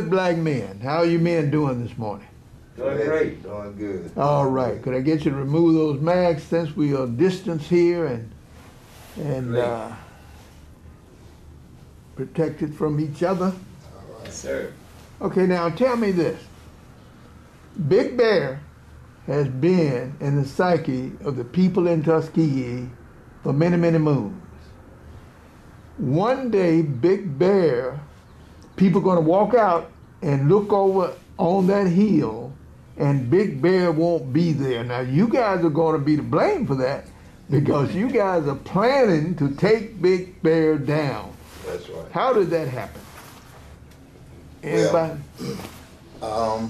good black men. How are you men doing this morning? Doing great. Doing good. All right. Could I get you to remove those masks since we are distance here and protected from each other? All right, sir. Okay, now tell me this. Big Bear has been in the psyche of the people in Tuskegee for many, many moons. One day, Big Bear, people are going to walk out and look over on that hill, and Big Bear won't be there. Now, you guys are going to be to blame for that because you guys are planning to take Big Bear down. That's right. How did that happen? Anybody? Well,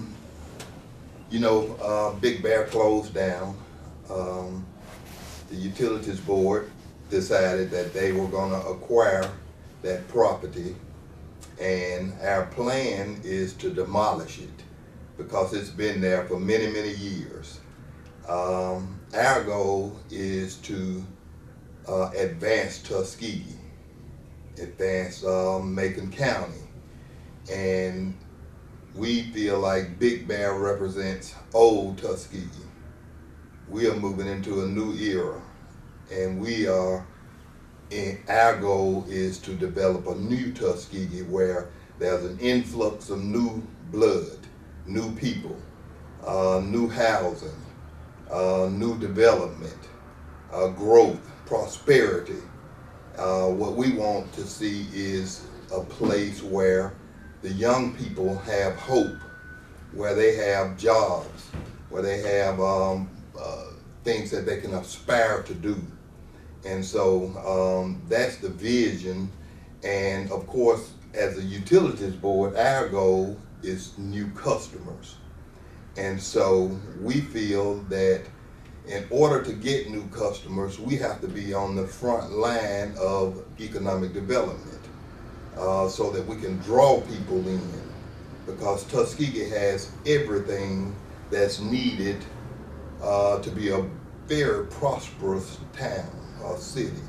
Big Bear closed down. The Utilities Board decided that they were going to acquire that property, and our plan is to demolish it because it's been there for many, many years. Our goal is to advance Tuskegee, advance Macon County, and we feel like Big Bear represents old Tuskegee. We are moving into a new era, and our goal is to develop a new Tuskegee where there's an influx of new blood, new people, new housing, new development, growth, prosperity. What we want to see is a place where the young people have hope, where they have jobs, where they have things that they can aspire to do. And so that's the vision. And of course, as a Utilities Board, our goal is new customers. And so we feel that in order to get new customers, we have to be on the front line of economic development so that we can draw people in, because Tuskegee has everything that's needed to be a very prosperous town or city.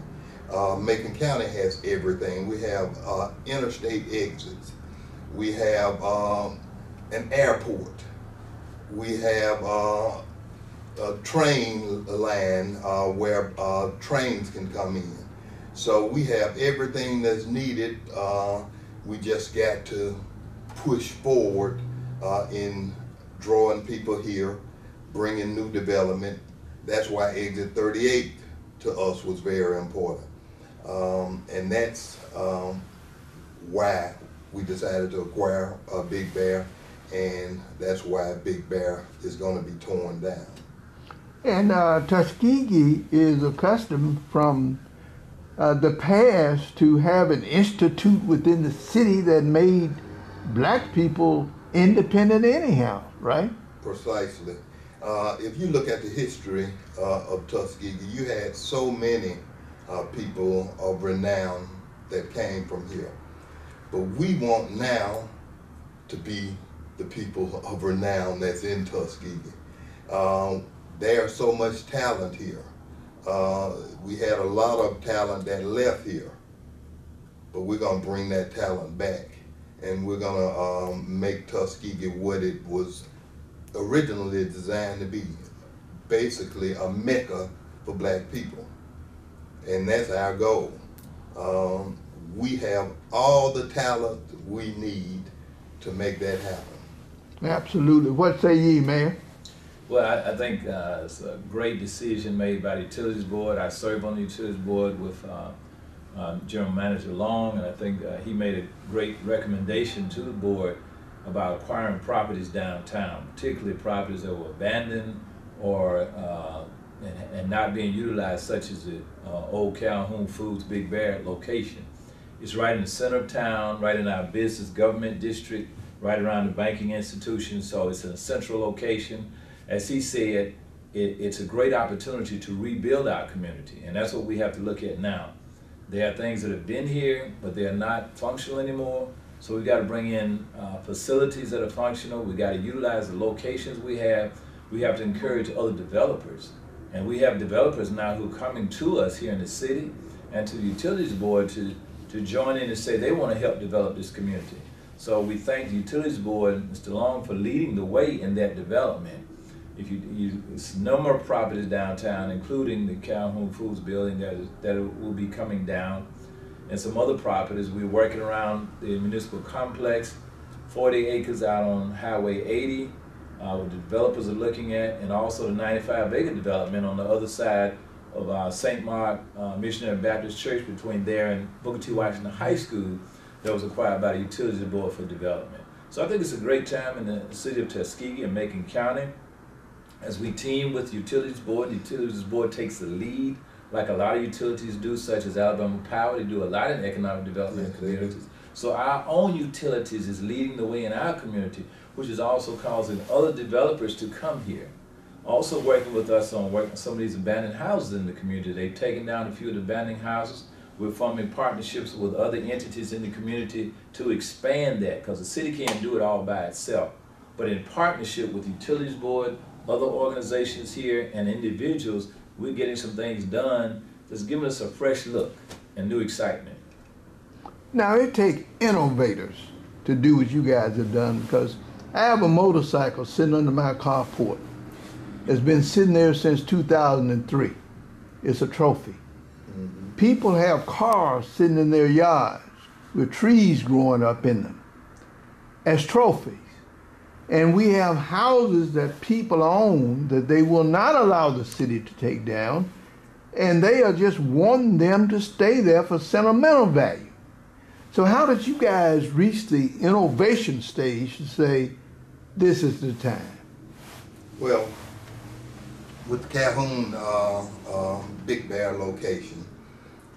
Macon County has everything. We have interstate exits. We have an airport. We have a train line where trains can come in. So we have everything that's needed. We just got to push forward in drawing people here, bringing new development. That's why Exit 38 to us was very important. And that's why we decided to acquire Big Bear, and that's why Big Bear is going to be torn down. And Tuskegee is accustomed from the past to have an institute within the city that made black people independent anyhow, right? Precisely. If you look at the history of Tuskegee, you had so many people of renown that came from here. But we want now to be the people of renown that's in Tuskegee. There's so much talent here. We had a lot of talent that left here, but we're gonna bring that talent back, and we're gonna make Tuskegee what it was originally designed to be, basically a mecca for black people. And that's our goal. We have all the talent we need to make that happen. Absolutely. What say ye, Mayor? Well, I think it's a great decision made by the Utilities Board. I serve on the Utilities Board with General Manager Long, and I think he made a great recommendation to the board about acquiring properties downtown, particularly properties that were abandoned or and not being utilized, such as the old Calhoun Foods Big Bear location. It's right in the center of town, right in our business government district, right around the banking institution, so it's in a central location. As he said, it's a great opportunity to rebuild our community, and that's what we have to look at now. There are things that have been here, but they're not functional anymore, so we've got to bring in facilities that are functional. We've got to utilize the locations we have. We have to encourage other developers, and we have developers now who are coming to us here in the city and to the Utilities Board to join in and say they want to help develop this community. So we thank the Utilities Board, Mr. Long, for leading the way in that development. If it's a number of properties downtown, including the Calhoun Foods building that will be coming down, and some other properties. We're working around the municipal complex, 40 acres out on Highway 80, what the developers are looking at, and also the 95-acre development on the other side of St. Mark Missionary Baptist Church, between there and Booker T. Washington High School, that was acquired by the Utilities Board for development. So I think it's a great time in the city of Tuskegee and Macon County. As we team with the Utilities Board takes the lead, like a lot of utilities do, such as Alabama Power. They do a lot in economic development in communities. So our own utilities is leading the way in our community, which is also causing other developers to come here. Also working with us on some of these abandoned houses in the community. They've taken down a few of the abandoned houses. We're forming partnerships with other entities in the community to expand that, because the city can't do it all by itself. But in partnership with the Utilities Board, other organizations here, and individuals, we're getting some things done that's giving us a fresh look and new excitement. Now, it takes innovators to do what you guys have done, because I have a motorcycle sitting under my carport. It's been sitting there since 2003. It's a trophy. Mm-hmm. People have cars sitting in their yards with trees growing up in them as trophies. And we have houses that people own that they will not allow the city to take down, and they are just wanting them to stay there for sentimental value. So how did you guys reach the innovation stage to say, this is the time? Well, with the Calhoun Big Bear location,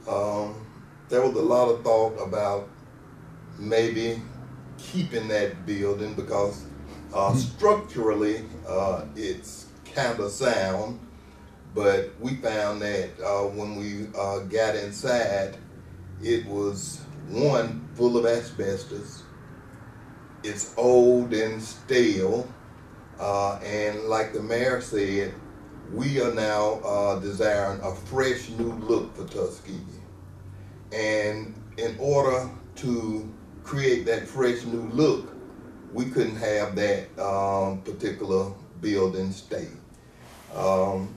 there was a lot of thought about maybe keeping that building, because structurally, it's kind of sound, but we found that when we got inside, it was, one, full of asbestos. It's old and stale, and like the mayor said, we are now desiring a fresh new look for Tuskegee. And in order to create that fresh new look, we couldn't have that particular building stay. So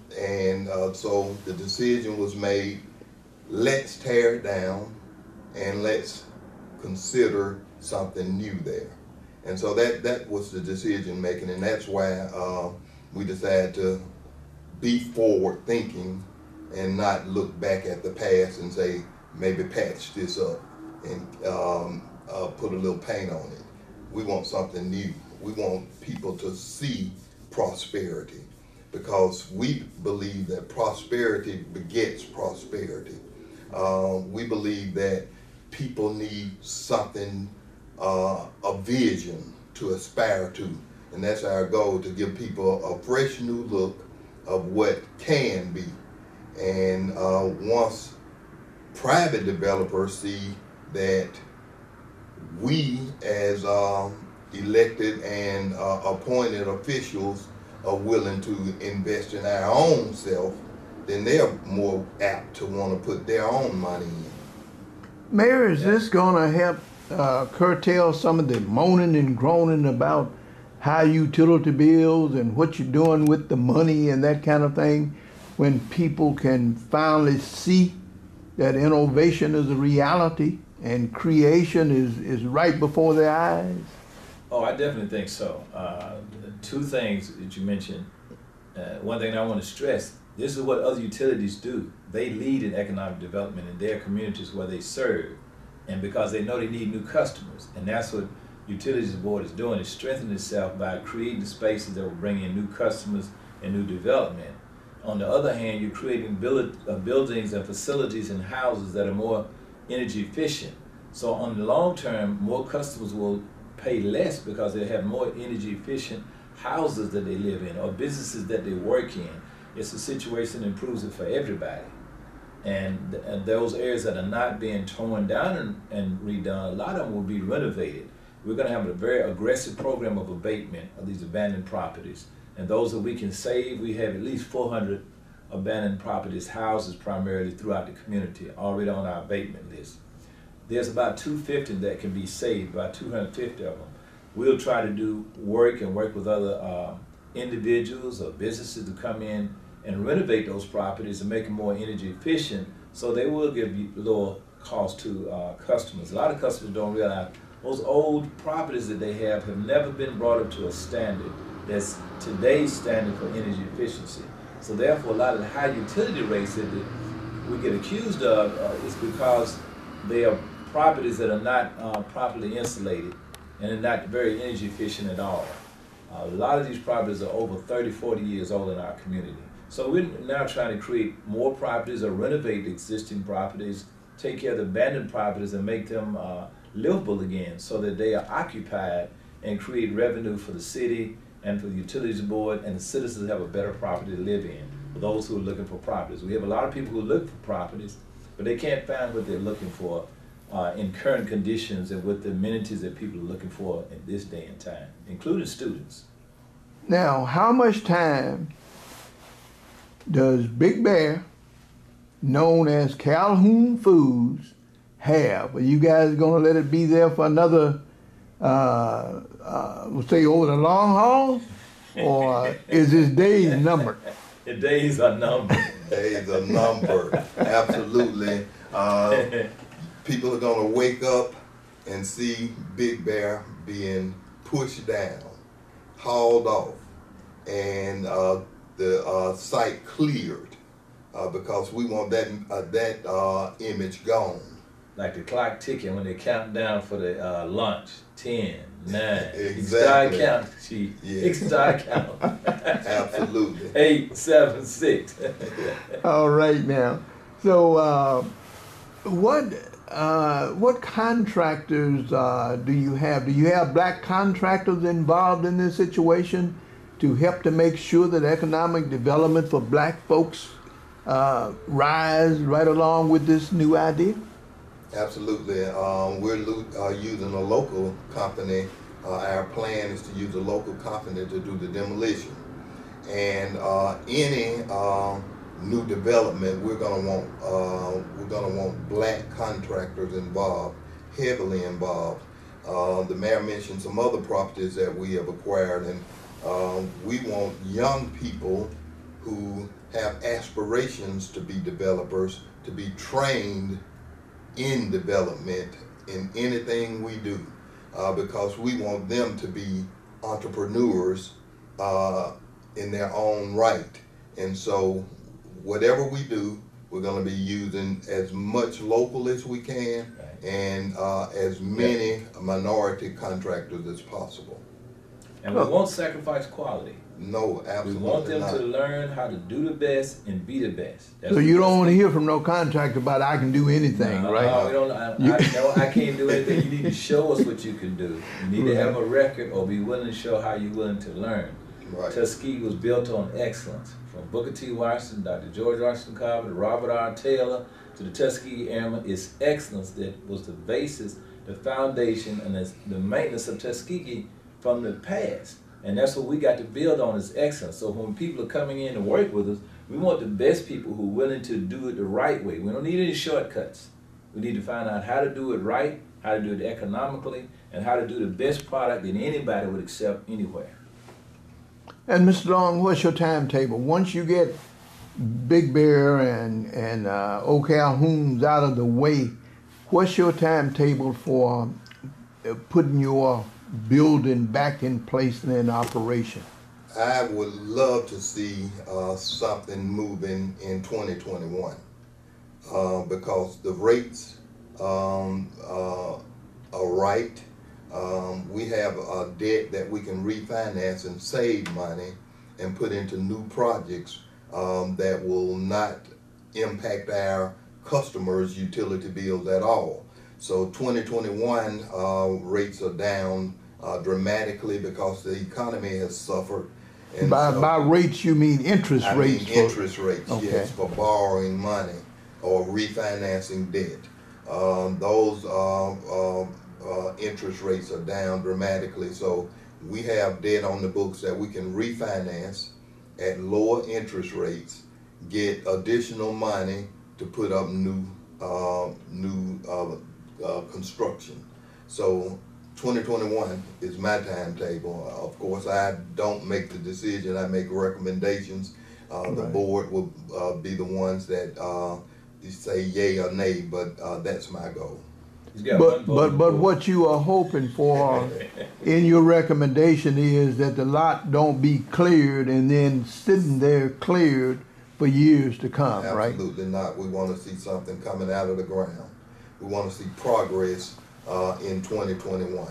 the decision was made, let's tear it down and let's consider something new there. And so that was the decision making, and that's why we decided to be forward thinking and not look back at the past and say, maybe patch this up and put a little paint on it. We want something new. We want people to see prosperity, because we believe that prosperity begets prosperity. We believe that people need something, a vision to aspire to. And that's our goal, to give people a fresh new look of what can be. And once private developers see that we as elected and appointed officials are willing to invest in our own self, then they're more apt to want to put their own money in. Mayor, is this going to help curtail some of the moaning and groaning about high utility bills and what you're doing with the money and that kind of thing, when people can finally see that innovation is a reality and creation is right before their eyes? Oh, I definitely think so. Two things that you mentioned. One thing I want to stress, this is what other utilities do. They lead in economic development in their communities where they serve, and because they know they need new customers. And that's what Utilities Board is doing, is strengthening itself by creating the spaces that will bring in new customers and new development. On the other hand, you're creating buildings and facilities and houses that are more energy efficient. So on the long term, more customers will pay less because they have more energy efficient houses that they live in or businesses that they work in. It's a situation that improves it for everybody. And those areas that are not being torn down and redone, a lot of them will be renovated. We're going to have a very aggressive program of abatement of these abandoned properties. And those that we can save, we have at least 400 abandoned properties, houses primarily throughout the community, already on our abatement list. there's about 250 that can be saved, about 250 of them. We'll try to do work and work with other individuals or businesses to come in and renovate those properties and make them more energy efficient, so they will give you lower cost to customers. A lot of customers don't realize those old properties that they have never been brought up to a standard that's today's standard for energy efficiency. So therefore, a lot of the high utility rates that we get accused of is because they are properties that are not properly insulated and are not very energy efficient at all. A lot of these properties are over 30, 40 years old in our community. So we're now trying to create more properties or renovate existing properties, take care of the abandoned properties and make them livable again so that they are occupied and create revenue for the city and for the utilities board, and the citizens have a better property to live in for those who are looking for properties. We have a lot of people who look for properties, but they can't find what they're looking for in current conditions and with the amenities that people are looking for in this day and time, including students. Now, how much time does Big Bear, known as Calhoun Foods, have? Are you guys going to let it be there for another, we'll say, over the long haul? Or is his days numbered? The days are numbered. Days are numbered, absolutely. People are going to wake up and see Big Bear being pushed down, hauled off, and the site cleared because we want that image gone. Like the clock ticking when they count down for the lunch. 10, 9. Exactly. You start counting, Chief. Yeah. You start counting. Absolutely. 8, 7, 6. All right now. So what contractors do you have? Do you have black contractors involved in this situation to help to make sure that economic development for black folks rise right along with this new idea? Absolutely. We're using a local company. Our plan is to use a local company to do the demolition. And any new development, we're gonna want black contractors involved, heavily involved. The mayor mentioned some other properties that we have acquired, and we want young people who have aspirations to be developers to be trained in development in anything we do, because we want them to be entrepreneurs in their own right. And so whatever we do, we're going to be using as much local as we can, and as many minority contractors as possible. And we won't sacrifice quality. No, absolutely We want them not. to learn how to do the best and be the best. That's So you don't want to hear from no contractor about I can do anything, no, right? No, we don't. I can't do anything. You need to show us what you can do. You need to have a record or be willing to show how you're willing to learn. Right. Tuskegee was built on excellence. From Booker T. Washington, Dr. George Washington Carver, to Robert R. Taylor, to the Tuskegee Airmen, it's excellence that was the basis, the foundation, and the maintenance of Tuskegee from the past. And that's what we got to build on, is excellence. So when people are coming in to work with us, we want the best people who are willing to do it the right way. We don't need any shortcuts. We need to find out how to do it right, how to do it economically, and how to do the best product that anybody would accept anywhere. And Mr. Long, what's your timetable? Once you get Big Bear and Old Calhoun's out of the way, what's your timetable for putting your building back in place and in operation? I would love to see something moving in 2021 because the rates are right. We have a debt that we can refinance and save money and put into new projects that will not impact our customers' utility bills at all. So 2021 rates are down dramatically because the economy has suffered. And by rates, you mean interest rates? Interest rates, okay. Yes, for borrowing money or refinancing debt. Those interest rates are down dramatically. So we have debt on the books that we can refinance at lower interest rates, get additional money to put up new construction. So 2021 is my timetable. Of course, I don't make the decision, I make recommendations. The board will be the ones that say yay or nay, but that's my goal. But what you are hoping for in your recommendation is that the lot don't be cleared and then sitting there cleared for years to come, right? Absolutely not. We want to see something coming out of the ground. We want to see progress in 2021,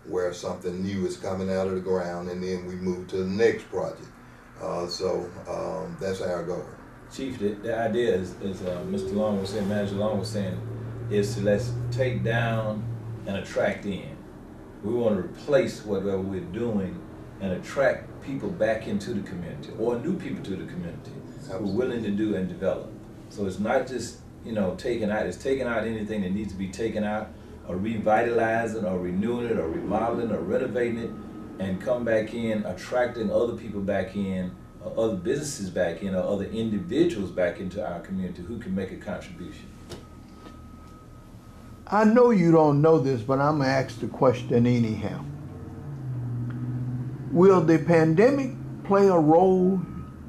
where something new is coming out of the ground, and then we move to the next project. So that's our goal. Chief, the idea is Mr. Long was saying, Manager Long was saying, is to let's take down and attract in. We want to replace whatever we're doing and attract people back into the community, or new people to the community. Absolutely. Who are willing to do and develop. So it's not just, you know, taking out, it's taking out anything that needs to be taken out, or revitalizing, or renewing it, or remodeling, or renovating it, and come back in, attracting other people back in, or other businesses back in, or other individuals back into our community who can make a contribution. I know you don't know this, but I'm gonna ask the question anyhow. Will the pandemic play a role,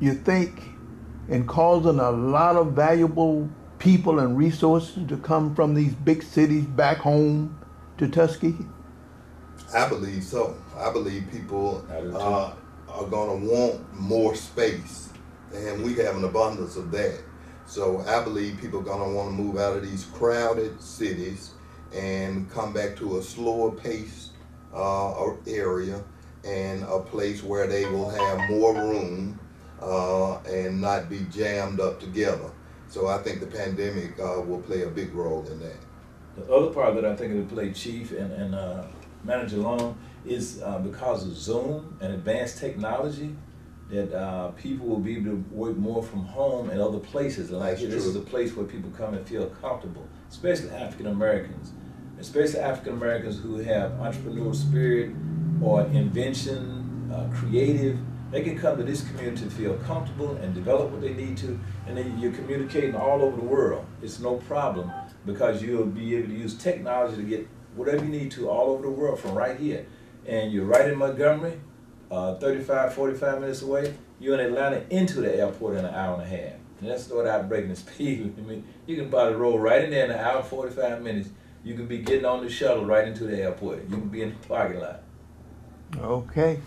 you think, in causing a lot of valuable people and resources to come from these big cities back home to Tuskegee? I believe so. I believe people are going to want more space, and we have an abundance of that. So I believe people are going to want to move out of these crowded cities and come back to a slower paced area, and a place where they will have more room and not be jammed up together. So I think the pandemic will play a big role in that. The other part that I think it will play, Chief and Manager Long, is because of Zoom and advanced technology, that people will be able to work more from home and other places. And like this is a place where people come and feel comfortable, especially African Americans, who have entrepreneurial spirit or invention, creative. They can come to this community to feel comfortable and develop what they need to, and then you're communicating all over the world. It's no problem, because you'll be able to use technology to get whatever you need to all over the world from right here. And you're right in Montgomery, 35, 45 minutes away. You're in Atlanta into the airport in an hour and a half. And that's without breaking the speed. I mean, you can probably roll right in there in an hour and 45 minutes. You can be getting on the shuttle right into the airport. You can be in the parking lot. Okay.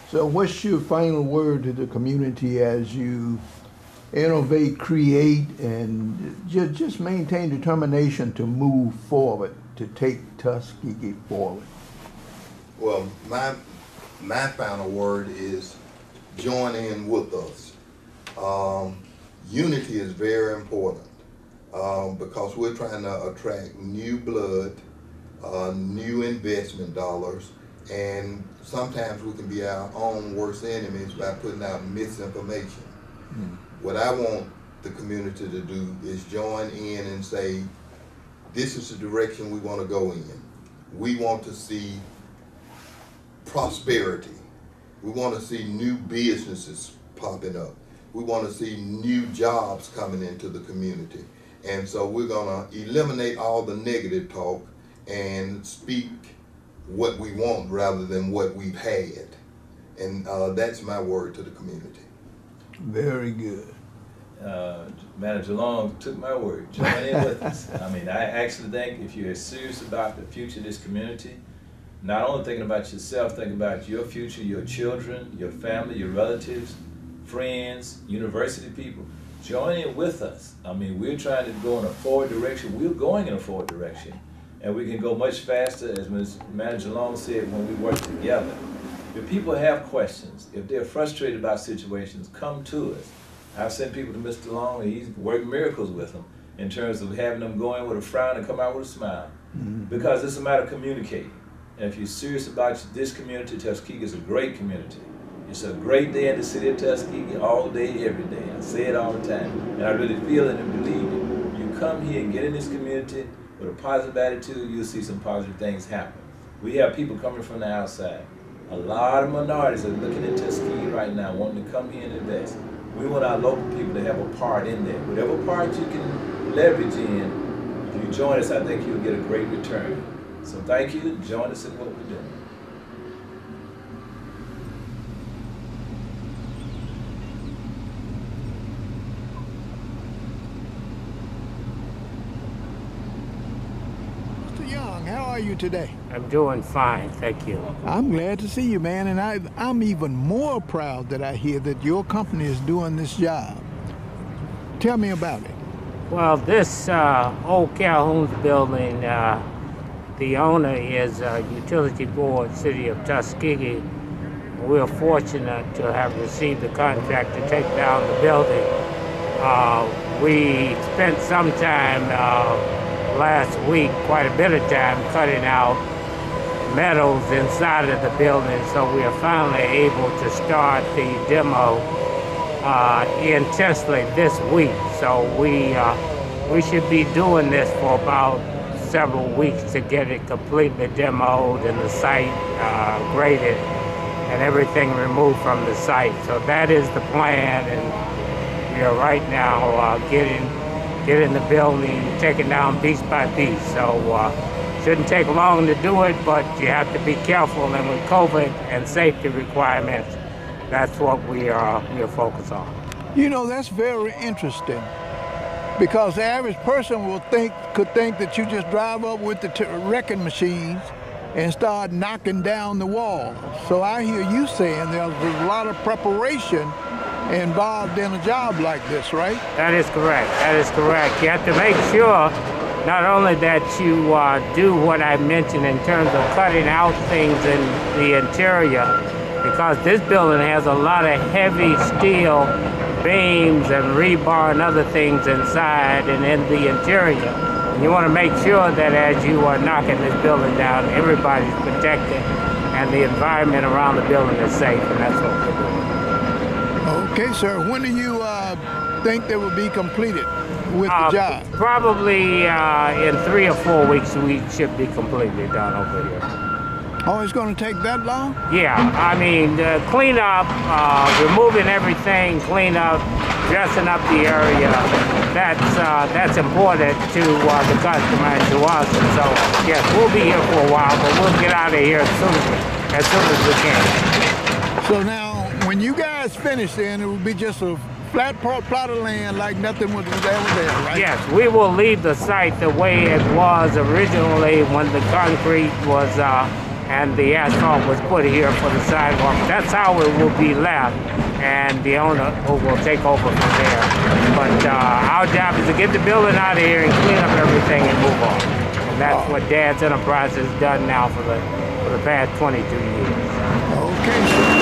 So what's your final word to the community as you innovate, create, and just maintain determination to move forward, to take Tuskegee forward? Well, my final word is join in with us. Unity is very important because we're trying to attract new blood, new investment dollars, and sometimes we can be our own worst enemies by putting out misinformation. What I want the community to do is join in and say, this is the direction we want to go in. We want to see prosperity. We want to see new businesses popping up. We want to see new jobs coming into the community. And so we're going to eliminate all the negative talk and speak what we want rather than what we've had. And that's my word to the community. Very good. Manager Long took my word. Join in with us. I mean, I actually think if you're serious about the future of this community, not only thinking about yourself, think about your future, your children, your family, your relatives, friends, university people. Join in with us. I mean, we're trying to go in a forward direction. We're going in a forward direction. And we can go much faster, as Ms. Manager Long said, when we work together. If people have questions, if they're frustrated about situations, come to us. I've sent people to Mr. Long, and he's worked miracles with them in terms of having them go in with a frown and come out with a smile. Because it's a matter of communicating. And if you're serious about this community, Tuskegee is a great community. It's a great day in the city of Tuskegee, all day, every day. I say it all the time, and I really feel it and believe it. You come here and get in this community with a positive attitude, you'll see some positive things happen. We have people coming from the outside. A lot of minorities are looking at Tuskegee right now, wanting to come here and invest. We want our local people to have a part in that. Whatever part you can leverage in, If you join us, I think you'll get a great return. So thank you. Join us in what we're doing. Mr. Young, how are you today? I'm doing fine, thank you. I'm glad to see you, man, and I'm even more proud that I hear that your company is doing this job. Tell me about it. Well, this old Calhoun's building, the owner is Utility Board, City of Tuskegee. We're fortunate to have received the contract to take down the building. We spent some time last week, quite a bit of time, cutting out metals inside of the building, so we are finally able to start the demo intensely this week. So we should be doing this for about several weeks to get it completely demoed and the site graded and everything removed from the site. So that is the plan, and we are right now getting the building taken down piece by piece. So shouldn't take long to do it, but you have to be careful, and with COVID and safety requirements, that's what we are focused on. You know, that's very interesting, because the average person could think that you just drive up with the wrecking machines and start knocking down the walls. So I hear you saying there's a lot of preparation involved in a job like this, right? That is correct. That is correct. You have to make sure not only that you do what I mentioned in terms of cutting out things in the interior, because this building has a lot of heavy steel beams and rebar and other things inside and in the interior. And you want to make sure that as you are knocking this building down, everybody's protected and the environment around the building is safe, and that's what we're doing. Okay, sir. When do you think they will be completed with the job? Probably in 3 or 4 weeks we should be completely done over here. Oh, it's going to take that long? Yeah, I mean, clean up, removing everything, clean up, dressing up the area. That's important to the customer and to us. And so, yes, we'll be here for a while, but we'll get out of here as soon as we can. So now, when you guys finish, then it will be just a flat plot of land like nothing was ever there, right? Yes, we will leave the site the way it was originally when the concrete was and the asphalt was put here for the sidewalk. That's how it will be left, and the owner will take over from there. But our job is to get the building out of here and clean up everything and move on. And that's what Dad's Enterprise has done now for the past 22 years. Okay, sir.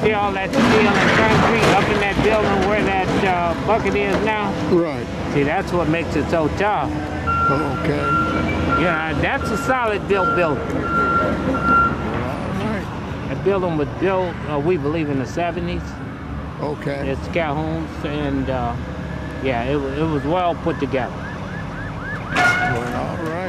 see all that steel and concrete up in that building where that bucket is now? Right. See, that's what makes it so tough. Okay. Yeah, that's a solid built building. All right. That building was built, we believe, in the 70s. Okay. It's Calhoun's, and yeah, it was well put together. Well, all right.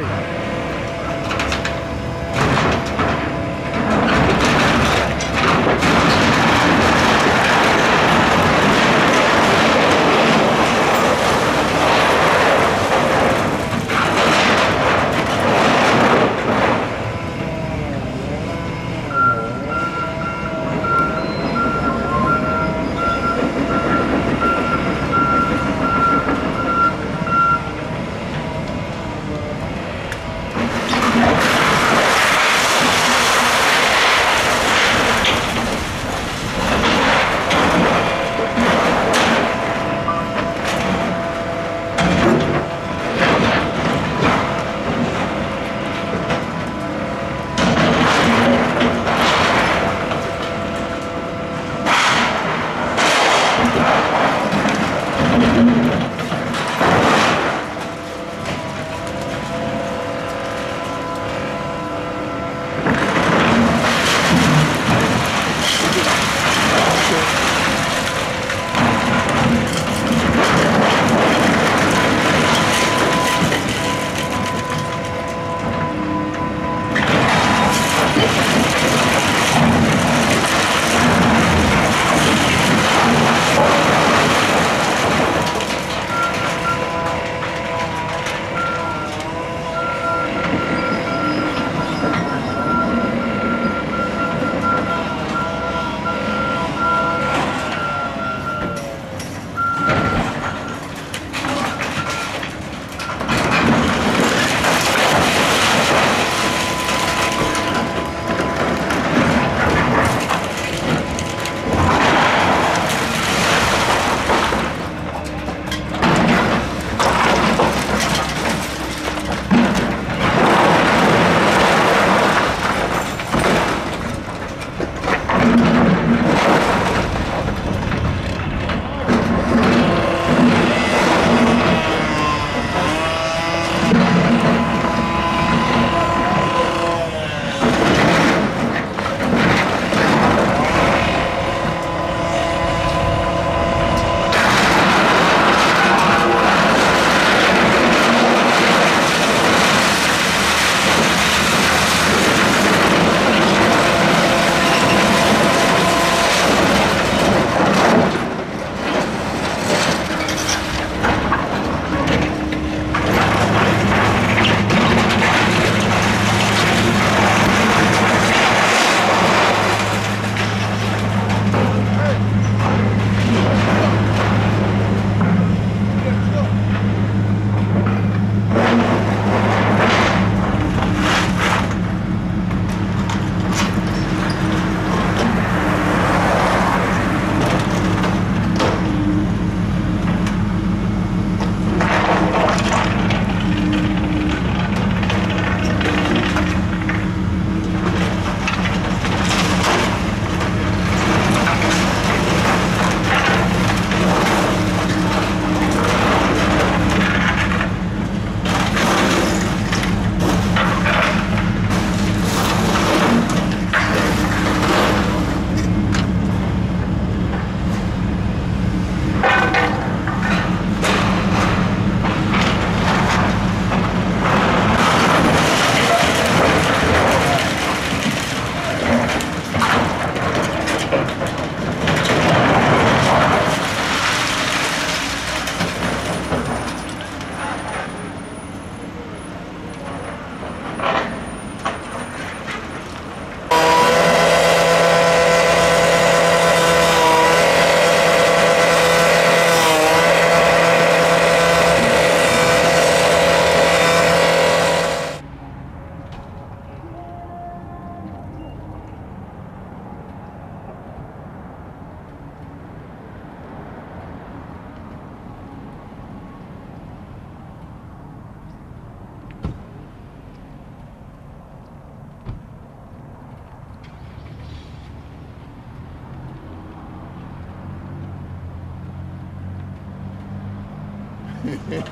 We're gonna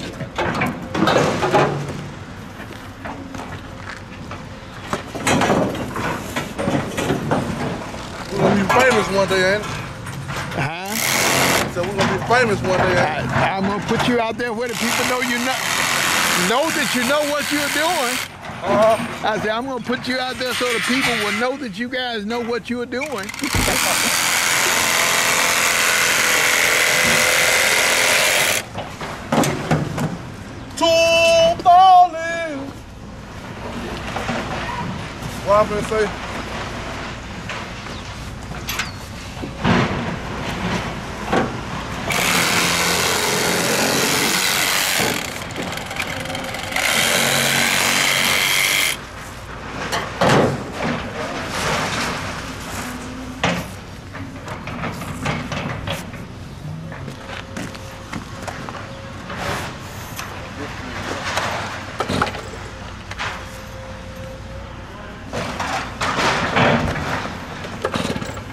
be famous one day, ain't it? Huh? So we're gonna be famous one day, ain't it? I'm gonna put you out there where the people know you know that you know what you're doing. I said I'm gonna put you out there so the people will know that you guys know what you're doing. Too falling. What I'm gonna say?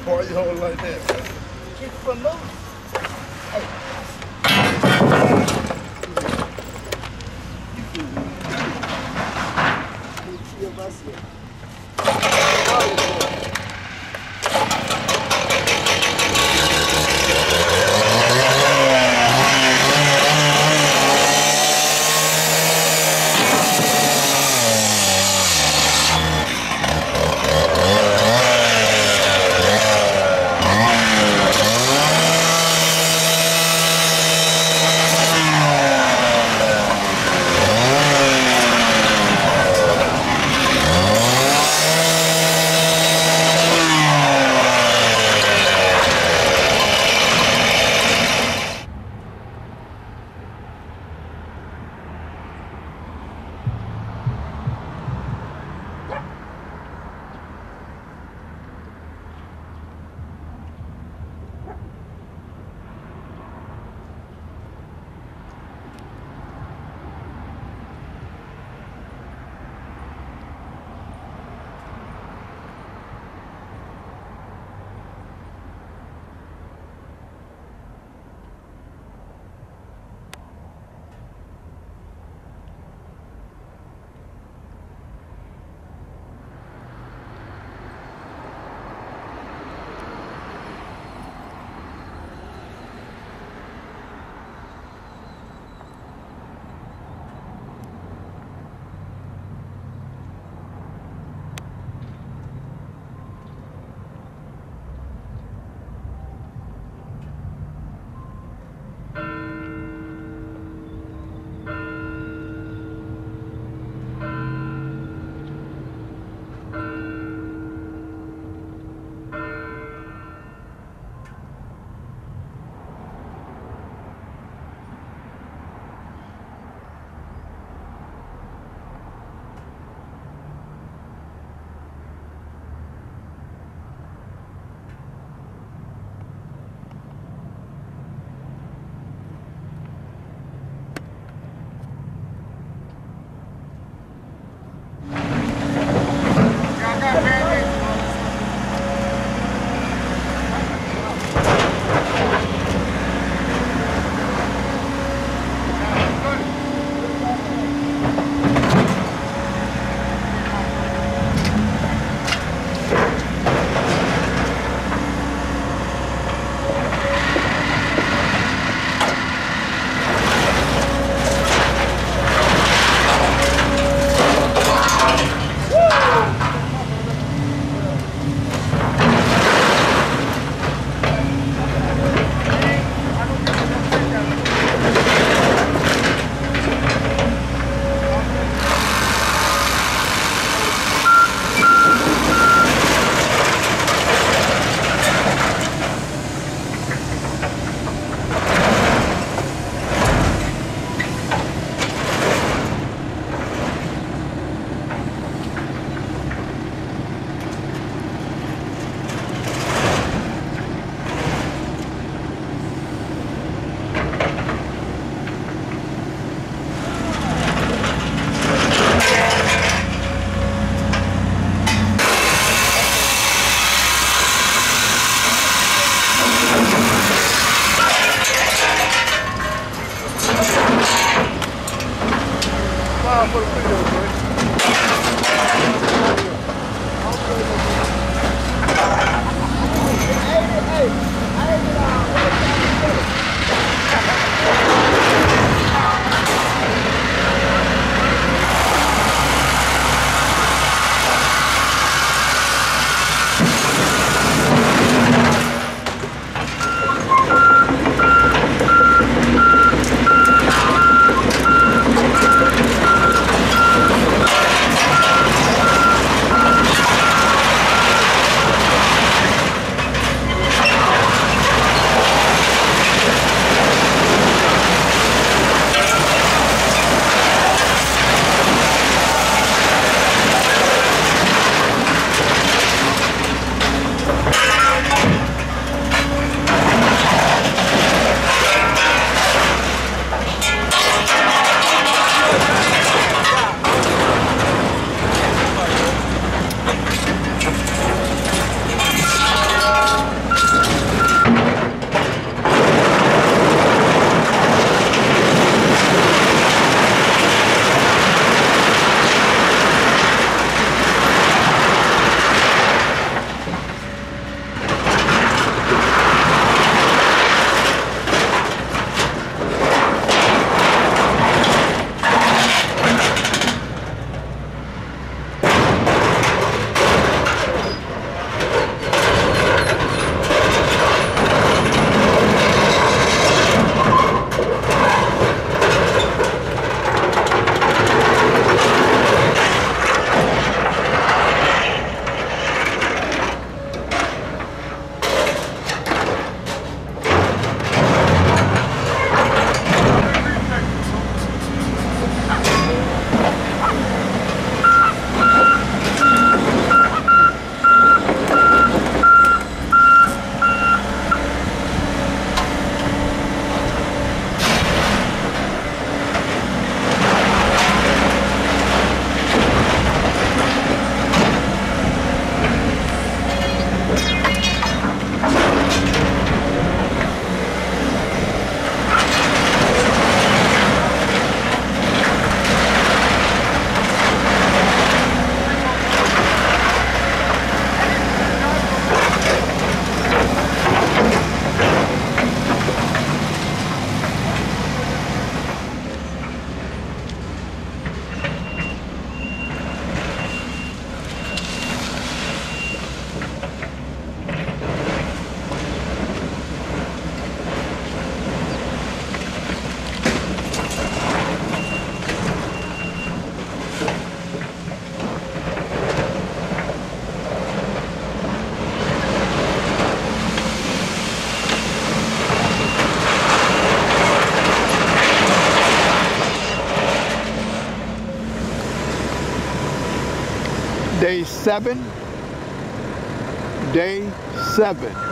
Why you hold it like that? Keep it from moving. 7, day 7.